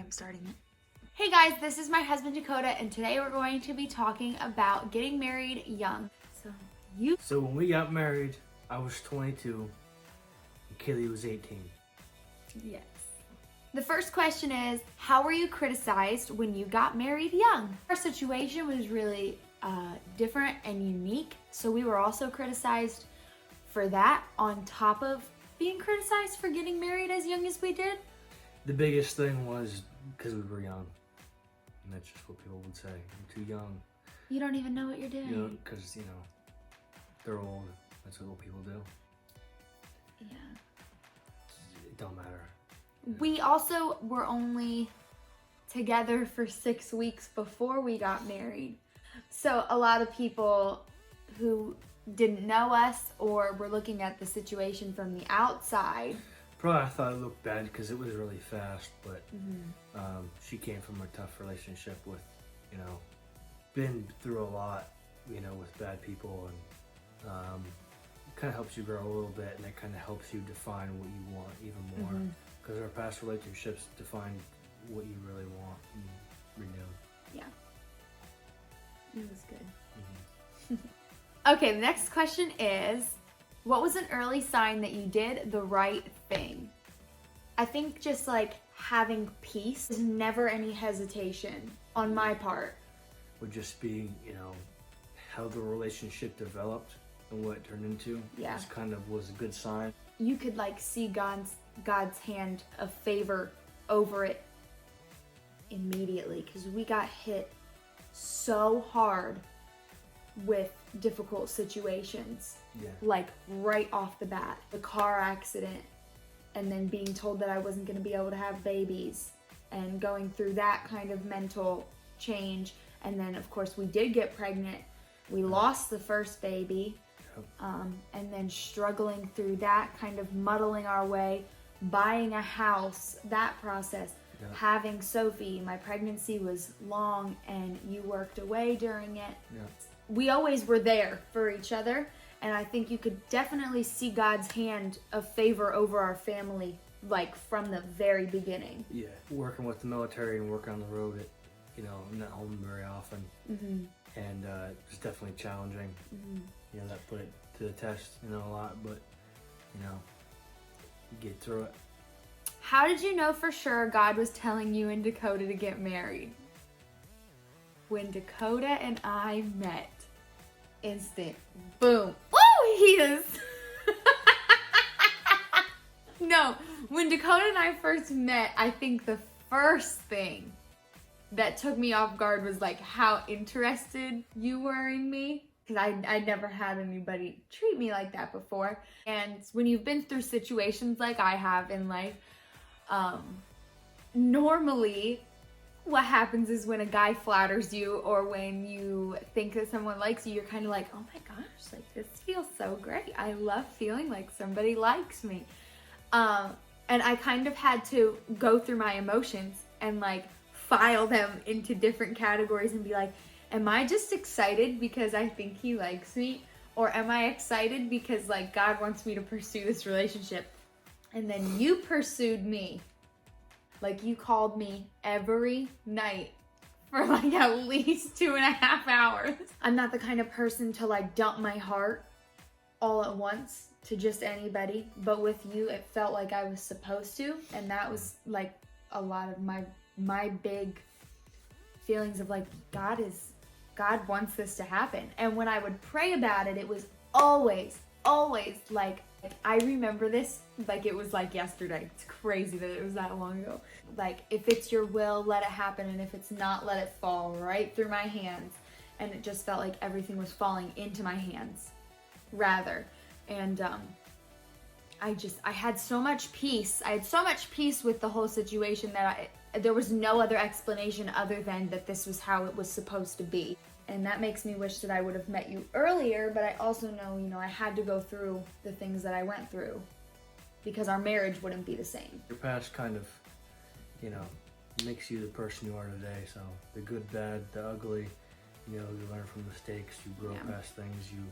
I'm starting it. Hey guys, this is my husband Dakota, and today we're going to be talking about getting married young. So when we got married, I was 22 and Kaylee was 18. Yes. The first question is, how were you criticized when you got married young? Our situation was really different and unique, so we were also criticized for that on top of being criticized for getting married as young as we did. The biggest thing was because we were young. And that's just what people would say. I'm too young. You don't even know what you're doing. You know, because, they're old. That's what people do. Yeah. It don't matter. We also were only together for 6 weeks before we got married. So a lot of people who didn't know us or were looking at the situation from the outside. Probably I thought it looked bad because it was really fast, but she came from a tough relationship with, been through a lot, with bad people, and it kind of helps you grow a little bit, and it kind of helps you define what you want even more, because our past relationships defined what you really want and renew. Yeah. It was good. Okay, the next question is, what was an early sign that you did the right thing? I think just like having peace. There's never any hesitation on my part. Would just be, how the relationship developed and what it turned into. Yeah. This kind of was a good sign. You could like see God's hand of favor over it immediately, because we got hit so hard with difficult situations. Yeah. Like right off the bat. The car accident, and then being told that I wasn't going to be able to have babies, and going through that kind of mental change. And then of course we did get pregnant. We lost the first baby. And then struggling through that, kind of muddling our way, buying a house, that process. Yeah. Having Sophie, my pregnancy was long and you worked away during it. Yeah. We always were there for each other, and I think you could definitely see God's hand of favor over our family, like from the very beginning. Yeah, working with the military and working on the road, I'm not home very often, and it's definitely challenging. That put it to the test, a lot, but you get through it. How did you know for sure God was telling you and Dakota to get married? When Dakota and I met, instant boom. Woo! He is. No, when Dakota and I first met, I think the first thing that took me off guard was like how interested you were in me. Because I'd never had anybody treat me like that before. And when you've been through situations like I have in life, normally what happens is when a guy flatters you, or when you think that someone likes you, you're kind of like, oh my gosh, like this feels so great. I love feeling like somebody likes me. And I kind of had to go through my emotions and like file them into different categories and be like, am I just excited because I think he likes me? Or am I excited because like God wants me to pursue this relationship? And then you pursued me. Like you called me every night for like at least 2.5 hours. I'm not the kind of person to like dump my heart all at once to just anybody. But with you, it felt like I was supposed to. And that was like a lot of my big feelings of like, God wants this to happen. And when I would pray about it, it was always like, I remember this like it was like yesterday. It's crazy that it was that long ago. Like, if it's your will, let it happen. And if it's not, let it fall right through my hands. And it just felt like everything was falling into my hands, rather. And I had so much peace. I had so much peace with the whole situation that there was no other explanation other than that this was how it was supposed to be. And that makes me wish that I would have met you earlier, but I also know, I had to go through the things that I went through because our marriage wouldn't be the same. Your past kind of, makes you the person you are today. So the good, bad, the ugly, you learn from mistakes, you grow past things, you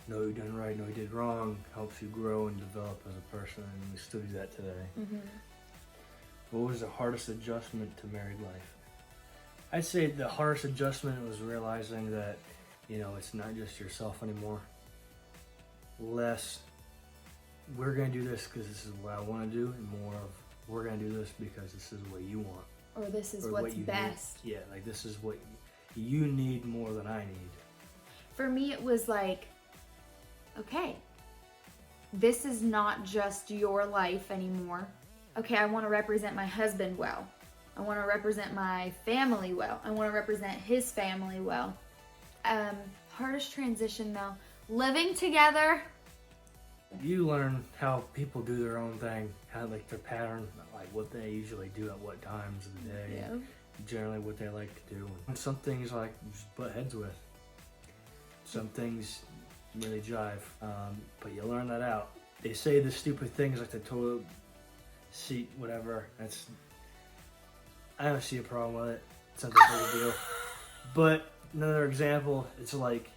know you done right, know you did wrong, helps you grow and develop as a person, and we still do that today. What was the hardest adjustment to married life? I'd say the hardest adjustment was realizing that, it's not just yourself anymore. Less, we're going to do this because this is what I want to do, and more of, we're going to do this because this is what you want. Or this is Or what's what you best. need. Yeah, like this is what you need more than I need. For me, it was like, okay, this is not just your life anymore. Okay, I want to represent my husband well. I want to represent my family well. I want to represent his family well. Hardest transition though, living together. You learn how people do their own thing, how like their pattern, like what they usually do at what times of the day, Yeah. generally what they like to do. And some things like you just butt heads with. Some things really jive, but you learn that out. They say the stupid things like the toilet seat, whatever. I don't see a problem with it. It's not that big a deal. But another example, it's like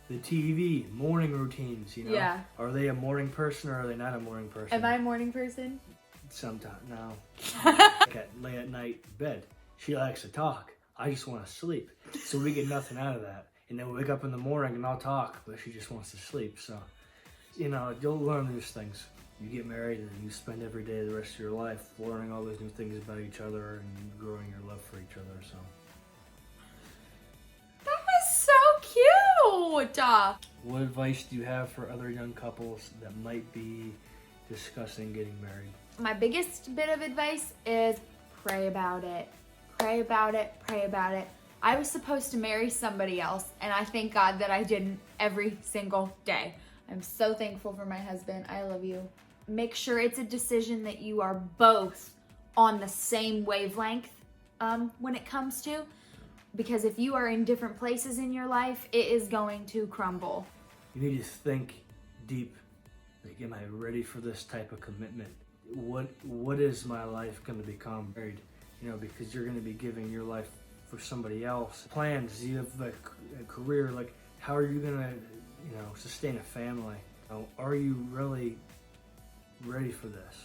the TV, morning routines, Yeah. Are they a morning person or are they not a morning person? Am I a morning person? Sometimes, no. Like late at night in bed. She likes to talk. I just want to sleep. So we get nothing out of that. And then we wake up in the morning and I'll talk, but she just wants to sleep. So, you'll learn these things. You get married and you spend every day the rest of your life learning all those new things about each other and growing your love for each other. So, That was so cute. what advice do you have for other young couples that might be discussing getting married? My biggest bit of advice is pray about it. Pray about it. Pray about it. I was supposed to marry somebody else, and I thank God that I didn't every single day. I'm so thankful for my husband. I love you. Make sure it's a decision that you are both on the same wavelength when it comes to, because if you are in different places in your life, it is going to crumble. You need to think deep. Like, am I ready for this type of commitment? What is my life going to become? Married, because you're going to be giving your life for somebody else. Plans, you have a career, like how are you going to, sustain a family? Are you really ready for this?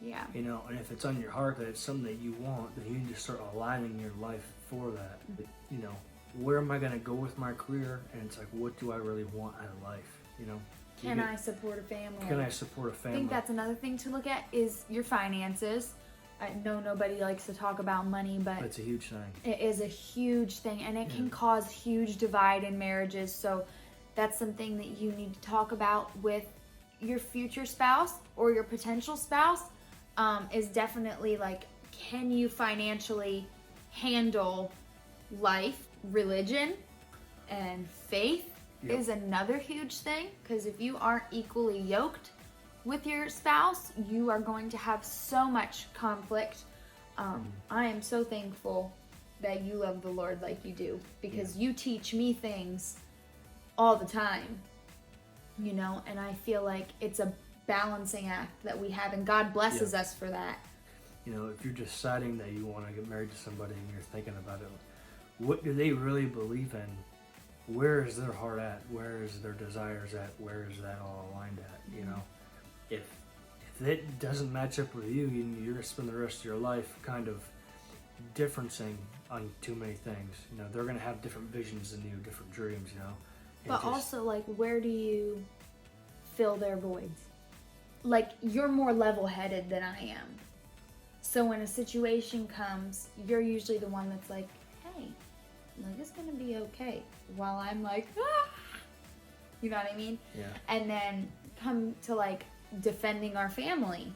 Yeah. And if it's on your heart that it's something that you want, then you need to start aligning your life for that. But, where am I going to go with my career? And it's like, what do I really want out of life? Can I support a family? Can I support a family? I think that's another thing to look at is your finances. I know nobody likes to talk about money, but it's a huge thing. it is a huge thing, and it can cause huge divide in marriages. So that's something that you need to talk about with your future spouse or your potential spouse. Is definitely like, can you financially handle life? Religion and faith is another huge thing, because if you aren't equally yoked with your spouse, you are going to have so much conflict. I am so thankful that you love the Lord like you do, because you teach me things all the time, and I feel like it's a balancing act that we have, and God blesses us for that. If you're deciding that you want to get married to somebody and you're thinking about it, what do they really believe in? Where is their heart at? Where is their desires at? Where is that all aligned at? If it doesn't match up with you, you're going to spend the rest of your life kind of differencing on too many things. They're going to have different visions than you, different dreams, But also, like, where do you fill their voids? Like, you're more level-headed than I am. So when a situation comes, you're usually the one that's like, hey, it's going to be okay. While I'm like, ah! You know what I mean? Yeah. And then come to, like, defending our family.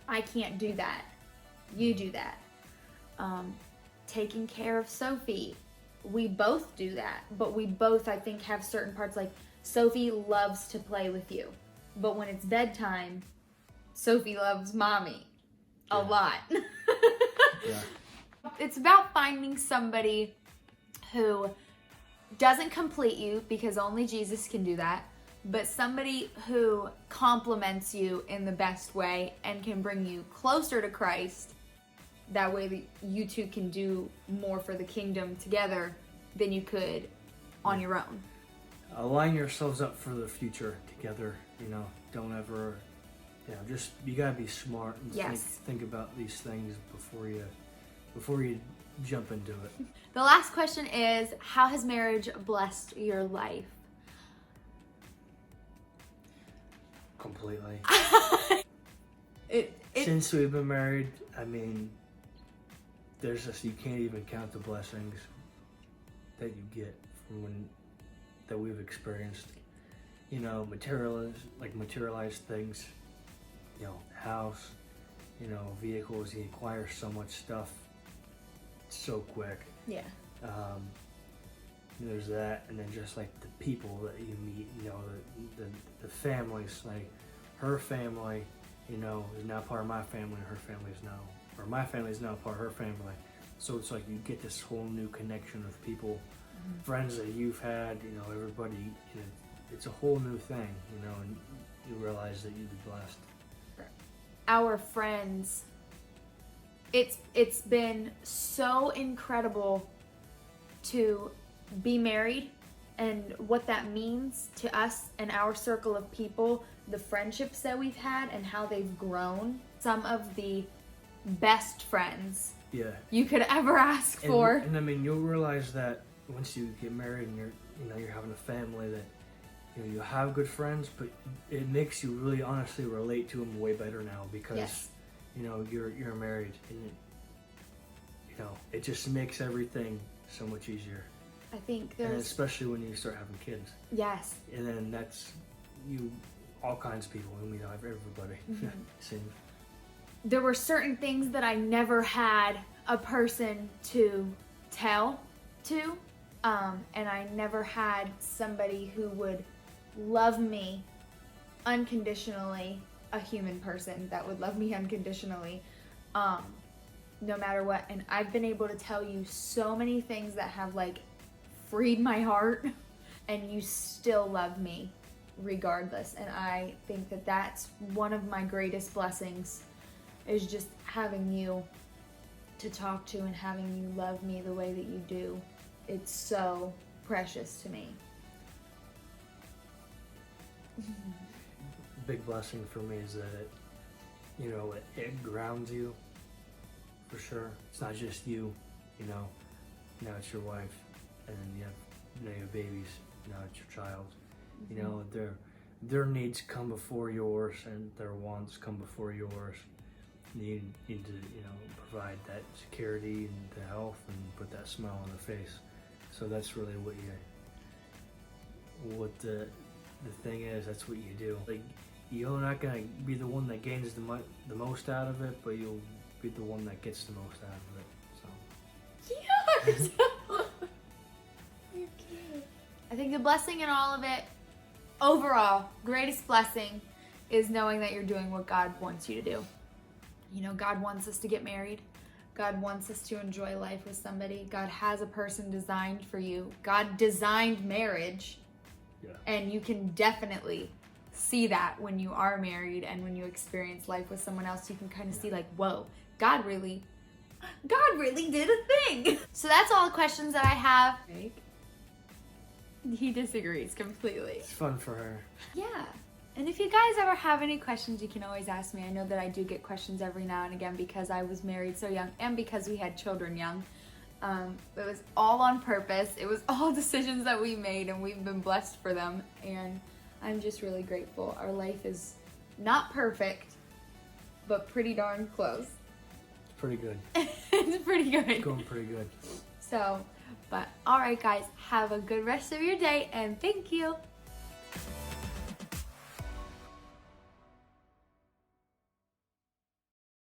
I can't do that. You do that. Taking care of Sophie. We both do that. But we both, I think, have certain parts. Like, Sophie loves to play with you. But when it's bedtime, Sophie loves mommy a lot. Yeah. It's about finding somebody who doesn't complete you, because only Jesus can do that, but somebody who complements you in the best way and can bring you closer to Christ. That way that you two can do more for the kingdom together than you could on your own. Align yourselves up for the future together. Don't ever just you gotta be smart and Yes. think about these things before you jump into it. The last question is, how has marriage blessed your life? Completely. It Since we've been married, I mean, you can't even count the blessings that you get from that we've experienced. You know, materialized things. You know, house. You know, vehicles. You acquire so much stuff so quick. yeah. There's that, and then just like the people that you meet. You know, the families. Like her family, you know, is now part of my family. Her family is now, or my family is now part of her family. So it's like you get this whole new connection of people, friends that you've had. You know, everybody. You know, it's a whole new thing. You know, and you realize that you've been blessed. Our friends, it's been so incredible to be married and what that means to us and our circle of people, the friendships that we've had and how they've grown. Some of the best friends Yeah. you could ever ask for. And I mean, you'll realize that once you get married and you're having a family, that you have good friends, but it makes you really honestly relate to them way better now because Yes. you're married, and it just makes everything so much easier. I think And there's especially when you start having kids, yes. and then that's all kinds of people. I mean, everybody. Seems. There were certain things that I never had a person to tell to, and I never had somebody who would love me unconditionally, a human person that would love me unconditionally, no matter what. And I've been able to tell you so many things that have like freed my heart, and you still love me regardless. And I think that that's one of my greatest blessings, is just having you to talk to and having you love me the way that you do. It's so precious to me. Big blessing for me is that it grounds you, for sure. It's not just you, now it's your wife, and then you have babies, now it's your child. You know, their needs come before yours, and their wants come before yours. You need to provide that security and the health and put that smile on their face. So that's really what the thing is. That's what you do. Like, you're not gonna be the one that gains the most out of it, but you'll be the one that gets the most out of it. So You're cute. I think the blessing in all of it, overall, greatest blessing, is knowing that you're doing what God wants you to do. God wants us to get married. God wants us to enjoy life with somebody. God has a person designed for you. God designed marriage. yeah. And you can definitely see that when you are married and when you experience life with someone else. You can kind of see like, whoa, God really did a thing. So that's all the questions that I have. He disagrees completely. It's fun for her. Yeah. And if you guys ever have any questions, you can always ask me. I know that I do get questions every now and again because I was married so young and because we had children young. It was all on purpose. It was all decisions that we made, and we've been blessed for them. And I'm just really grateful. Our life is not perfect, but pretty darn close. It's pretty good. It's pretty good. It's going pretty good. So, but all right, guys, have a good rest of your day, and thank you.